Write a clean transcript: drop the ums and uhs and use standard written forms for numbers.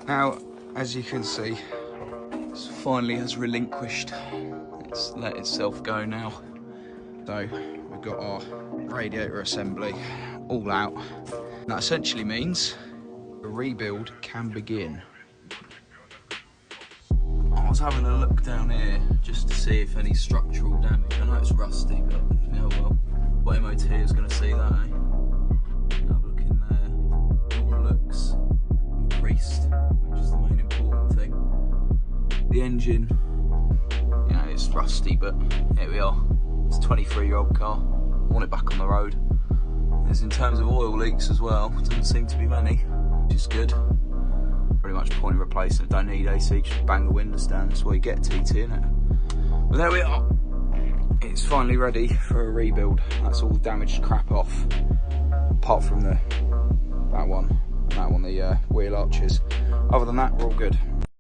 Now, as you can see, it finally has relinquished. It's let itself go now. So we've got our radiator assembly all out. That essentially means a rebuild can begin. I was having a look down here just to see if any structural damage. I know it's rusty, but yeah, well, what MOT is going to see that, eh? Have a look in there. It all looks creased, which is the main important thing. The engine, you know, it's rusty, but here we are. It's a 23-year-old car. I want it back on the road. As in terms of oil leaks as well, doesn't seem to be many, which is good. Pretty much point of replacing it. Don't need AC, just bang the windows down. That's why you get a TT in it. But there we are. It's finally ready for a rebuild. That's all the damaged crap off, apart from that one, the wheel arches. Other than that, we're all good.